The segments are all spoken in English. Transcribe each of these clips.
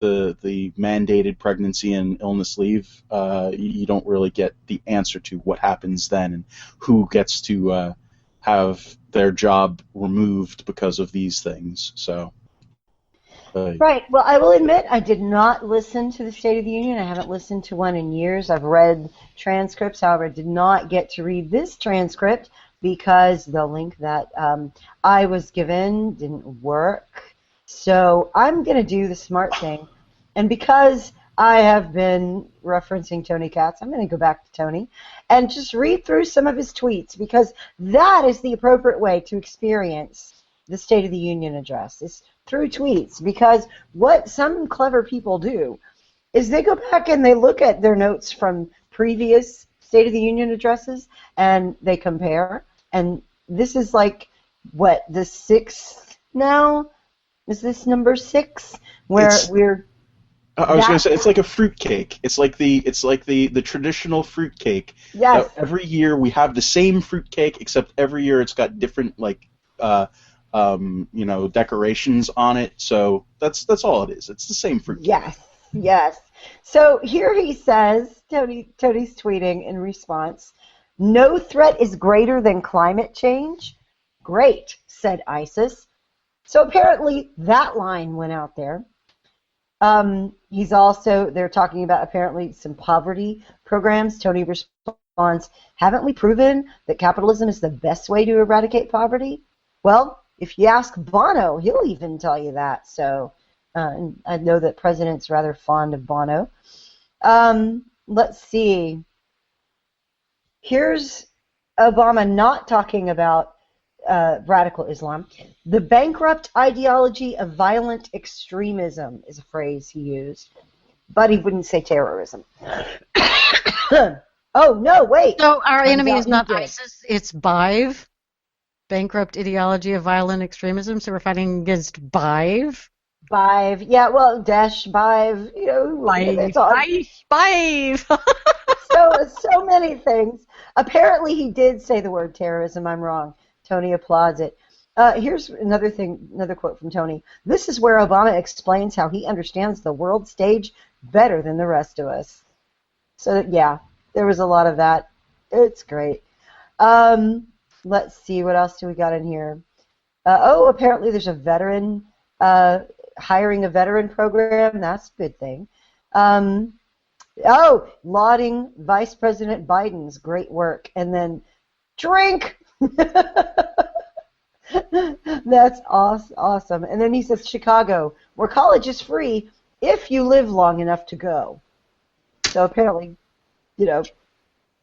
the mandated pregnancy and illness leave, you don't really get the answer to what happens then and who gets to have their job removed because of these things. So. Right. Well, I will admit I did not listen to the State of the Union. I haven't listened to one in years. I've read transcripts. However, I did not get to read this transcript because the link that I was given didn't work. So I'm going to do the smart thing. And because I have been referencing Tony Katz, I'm going to go back to Tony and just read through some of his tweets, because that is the appropriate way to experience the State of the Union address, is through tweets. Because what some clever people do is they go back and they look at their notes from previous State of the Union addresses and they compare. And this is like, what, the sixth now? Is this number 6? Where we're... I was going to say, it's like a fruitcake. It's like the traditional fruitcake. Yes. Every year we have the same fruitcake, except every year it's got different decorations on it. So that's all it is. It's the same fruitcake. Yes. Yes. So here he says, Tony's tweeting in response, "No threat is greater than climate change." Great, said ISIS. So apparently that line went out there. They're talking about apparently some poverty programs. Tony responds, "Haven't we proven that capitalism is the best way to eradicate poverty?" Well, if you ask Bono, he'll even tell you that. So I know that President's rather fond of Bono. Let's see. Here's Obama not talking about radical Islam. "The bankrupt ideology of violent extremism" is a phrase he used, but he wouldn't say terrorism. Oh, no, wait. So our enemy is not ISIS, it's BIVE, bankrupt ideology of violent extremism, so we're fighting against BIVE? BIVE, yeah, well, Daesh, BIVE, BIVE! So many things. Apparently he did say the word terrorism. I'm wrong. Tony applauds it. Here's another quote from Tony. "This is where Obama explains how he understands the world stage better than the rest of us." So, yeah, there was a lot of that. It's great. Let's see, what else do we got in here? Apparently there's a veteran, hiring a veteran program. That's a good thing. Lauding Vice President Biden's great work. And then, drink! That's awesome. And then he says, "Chicago, where college is free if you live long enough to go." So apparently,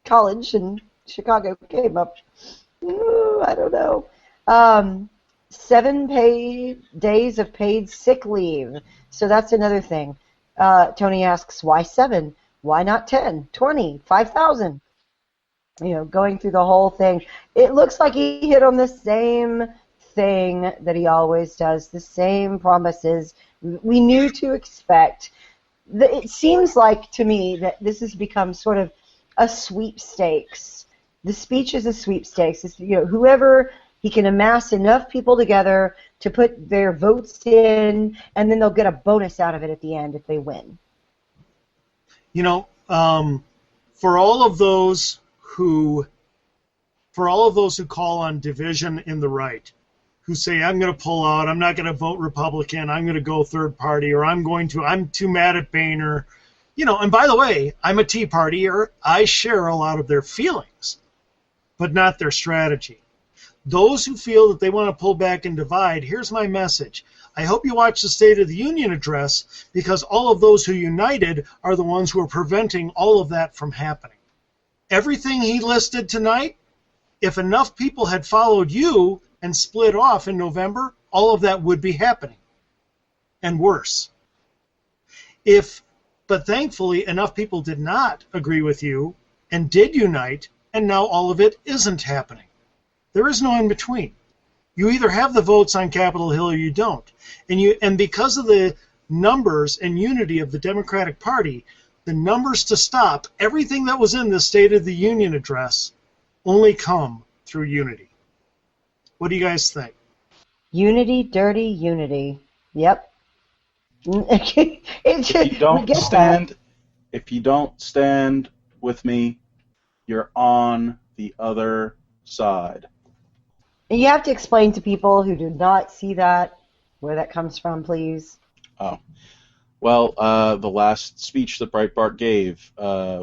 college in Chicago came up. Ooh, I don't know. 7 days of paid sick leave. So that's another thing. Tony asks, why 7? Why not 10, 20, 5,000? Going through the whole thing. It looks like he hit on the same thing that he always does, the same promises we knew to expect. It seems like to me that this has become sort of a sweepstakes. The speech is a sweepstakes. It's, whoever he can amass enough people together to put their votes in, and then they'll get a bonus out of it at the end if they win. For all of those who call on division in the right, who say, "I'm going to pull out, I'm not going to vote Republican, I'm going to go third party, or I'm too mad at Boehner," and by the way, I'm a Tea Partier, I share a lot of their feelings, but not their strategy. Those who feel that they want to pull back and divide, here's my message. I hope you watch the State of the Union address, because all of those who united are the ones who are preventing all of that from happening. Everything he listed tonight, if enough people had followed you and split off in November, all of that would be happening, and worse. But thankfully, enough people did not agree with you and did unite, and now all of it isn't happening. There is no in between. You either have the votes on Capitol Hill or you don't. And because of the numbers and unity of the Democratic Party, the numbers to stop everything that was in the State of the Union address only come through unity. What do you guys think? Unity, dirty unity. Yep. It's If you don't we get stand, if you don't stand with me, you're on the other side. And you have to explain to people who do not see that where that comes from, please. Oh. Well, the last speech that Breitbart gave,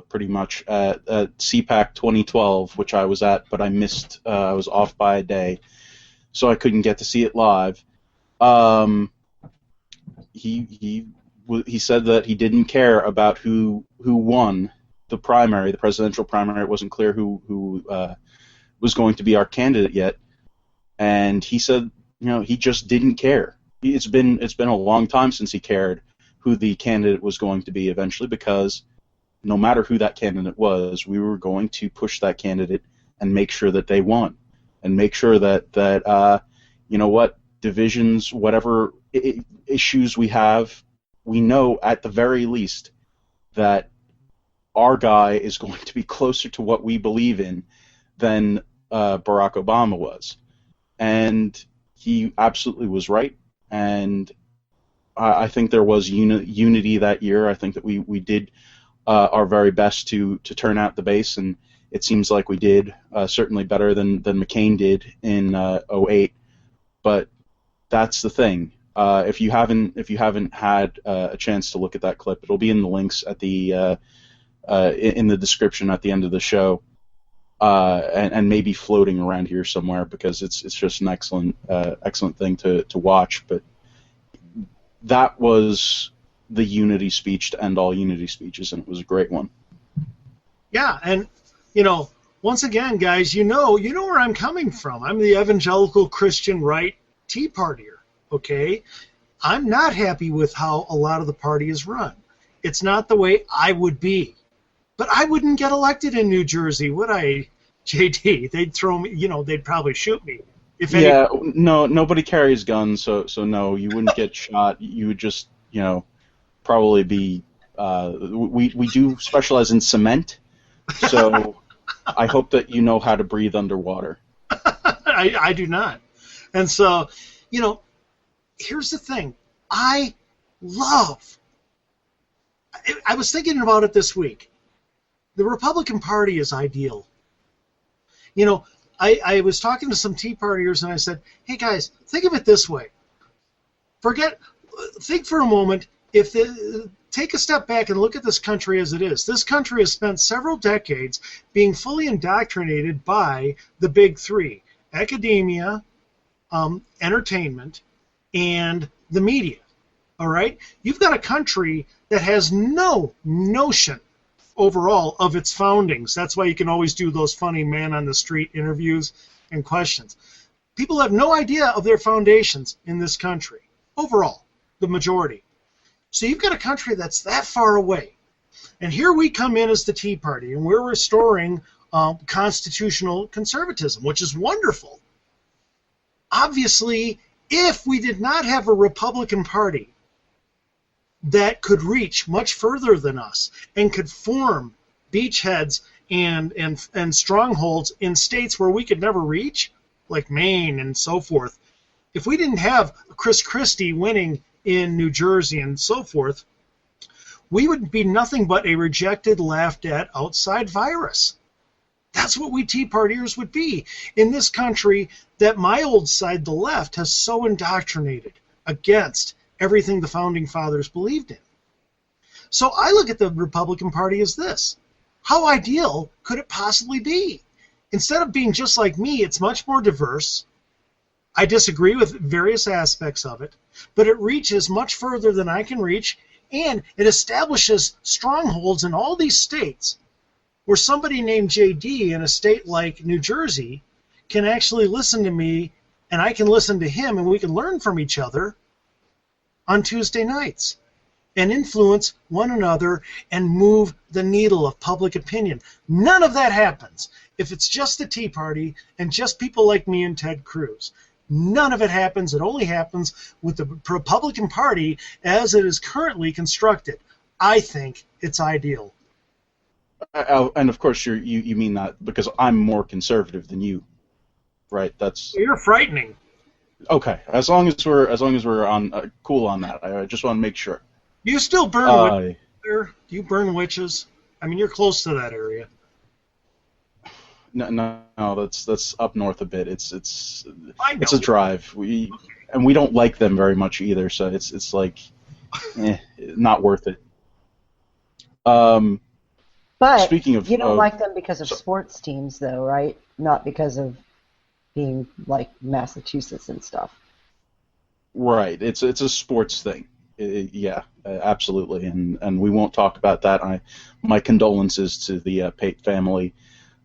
pretty much at CPAC 2012, which I was at, but I missed. I was off by a day, so I couldn't get to see it live. He said that he didn't care about who won the primary, the presidential primary. It wasn't clear who was going to be our candidate yet, and he said, he just didn't care. It's been a long time since he cared who the candidate was going to be eventually, because no matter who that candidate was, we were going to push that candidate and make sure that they won, and make sure that divisions, whatever issues we have, we know at the very least that our guy is going to be closer to what we believe in than Barack Obama was. And he absolutely was right, and I think there was unity that year. I think that we did our very best to turn out the base, and it seems like we did certainly better than McCain did in 2008. But that's the thing. If you haven't had a chance to look at that clip, it'll be in the links at the in the description at the end of the show, and maybe floating around here somewhere, because it's just an excellent thing to watch. But that was the unity speech to end all unity speeches, and it was a great one. Yeah, and once again, guys, you know where I'm coming from. I'm the evangelical Christian right Tea Partier. Okay, I'm not happy with how a lot of the party is run. It's not the way I would be, but I wouldn't get elected in New Jersey, would I, JD? They'd throw me. They'd probably shoot me. No, nobody carries guns, so no, you wouldn't get shot. You would just, probably be. We do specialize in cement, so I hope that you know how to breathe underwater. I do not, and so, here's the thing. I was thinking about it this week. The Republican Party is ideal. I was talking to some Tea Partiers, and I said, hey, guys, think of it this way. Think for a moment, take a step back and look at this country as it is. This country has spent several decades being fully indoctrinated by the big three: academia, entertainment, and the media. All right? You've got a country that has no notion overall of its foundings. That's why you can always do those funny man-on-the-street interviews and questions. People have no idea of their foundations in this country, overall, the majority. So you've got a country that's that far away. And here we come in as the Tea Party, and we're restoring constitutional conservatism, which is wonderful. Obviously, if we did not have a Republican Party that could reach much further than us and could form beachheads and strongholds in states where we could never reach, like Maine and so forth, if we didn't have Chris Christie winning in New Jersey and so forth, we would be nothing but a rejected, laughed at, outside virus. That's what we Tea Partiers would be in this country that my old side, the left, has so indoctrinated against everything the Founding Fathers believed in. So I look at the Republican Party as this. How ideal could it possibly be? Instead of being just like me, it's much more diverse. I disagree with various aspects of it, but it reaches much further than I can reach, and it establishes strongholds in all these states where somebody named JD in a state like New Jersey can actually listen to me, and I can listen to him, and we can learn from each other on Tuesday nights and influence one another and move the needle of public opinion. None of that happens if it's just the Tea Party and just people like me and Ted Cruz. None of it happens. It only happens with the Republican Party as it is currently constructed. I think it's ideal. And of course, you mean that because I'm more conservative than you, right? You're frightening. Okay, as long as we're on cool on that, I just want to make sure. Do you still burn Uh, witches there? Do you burn witches? I mean, you're close to that area. no, that's up north a bit. I know. It's a drive. We don't like them very much either, so it's like, not worth it. Um, But Speaking of, you don't like them because of sports teams, though, right? Not because of being like Massachusetts and stuff. right, it's a sports thing. Yeah, absolutely, and we won't talk about that. My condolences to the Pate family.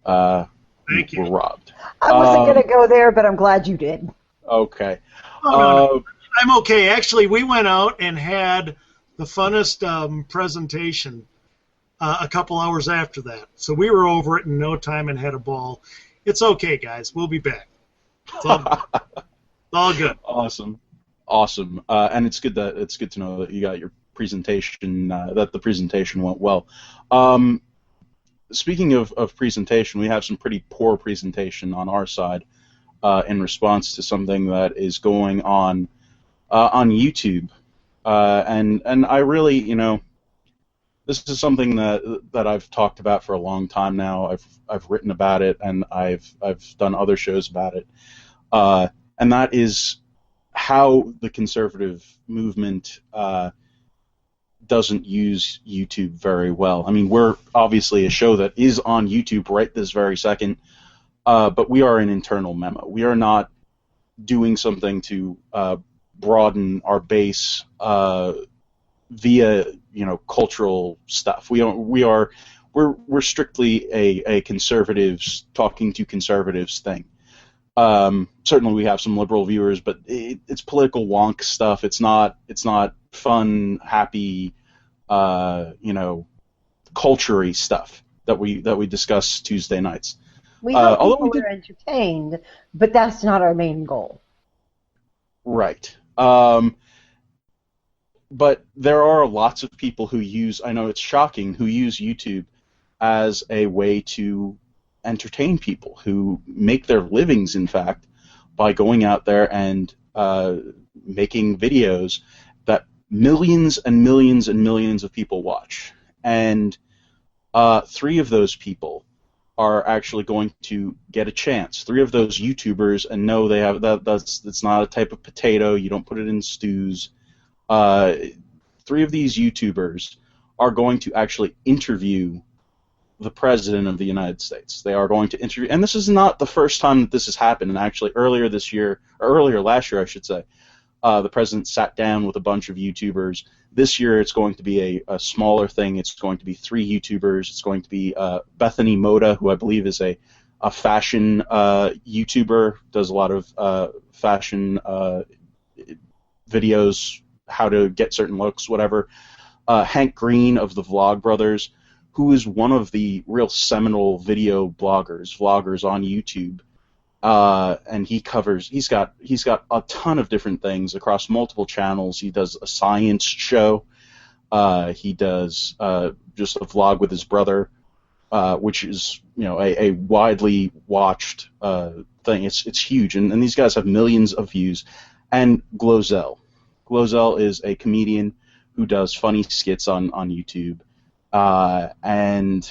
Thank you. Were robbed. I wasn't going to go there, but I'm glad you did. Okay. Oh, no. I'm okay. Actually, we went out and had the funnest presentation a couple hours after that. So we were over it in no time and had a ball. It's okay, guys. We'll be back. It's all good. Awesome. And it's good to know that you got your presentation. That the presentation went well. Speaking of presentation, we have some pretty poor presentation on our side in response to something that is going on YouTube, and I really, this is something that I've talked about for a long time now. I've written about it, and I've done other shows about it, and that is how the conservative movement doesn't use YouTube very well. I mean, we're obviously a show that is on YouTube right this very second, but we are an internal memo. We are not doing something to broaden our base via cultural stuff. We're strictly a conservatives talking to conservatives thing. Certainly we have some liberal viewers, but it's political wonk stuff. It's not fun, happy, culture-y stuff that we discuss Tuesday nights. We hope people are entertained, but that's not our main goal. Right. But there are lots of people who I know it's shocking, who use YouTube as a way to entertain people, who make their livings, in fact, by going out there and making videos that millions and millions and millions of people watch. And 3 of those people are actually going to get a chance. 3 of those YouTubers, and no, they have that's not a type of potato. You don't put it in stews. 3 of these YouTubers are going to actually interview the President of the United States. They are going to interview, and this is not the first time that this has happened. And actually, earlier last year, I should say, the President sat down with a bunch of YouTubers. This year, it's going to be a smaller thing. It's going to be 3 YouTubers. It's going to be Bethany Moda, who I believe is a fashion YouTuber, does a lot of fashion videos, how to get certain looks, whatever. Hank Green of the Vlog Brothers, who is one of the real seminal video vloggers on YouTube, and he's got a ton of different things across multiple channels. He does a science show. He does just a vlog with his brother, which is a widely watched thing. It's huge, and these guys have millions of views. And Glozell is a comedian who does funny skits on YouTube. And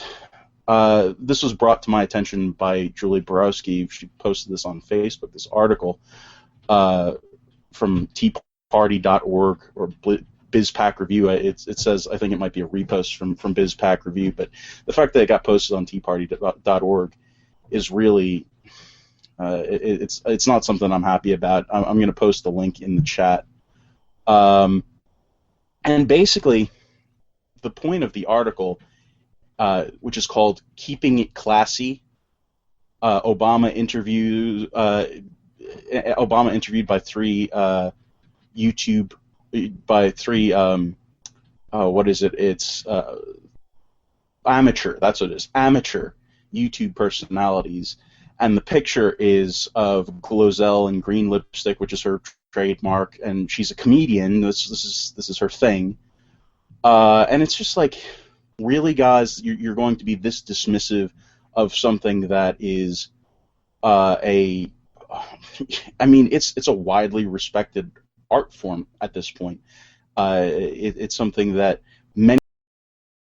this was brought to my attention by Julie Borowski. She posted this on Facebook, this article from teaparty.org or BizPack Review. It says, I think it might be a repost from BizPack Review, but the fact that it got posted on teaparty.org is really, it's not something I'm happy about. I'm going to post the link in the chat. And basically, the point of the article, which is called "Keeping It Classy," Obama interviewed by 3 YouTube, by 3 what is it? It's amateur. That's what it is. Amateur YouTube personalities, and the picture is of Glozell in green lipstick, which is her trademark, and she's a comedian. This is her thing. And it's just like, really, guys, you're going to be this dismissive of something that is a I mean, it's a widely respected art form at this point. It's something that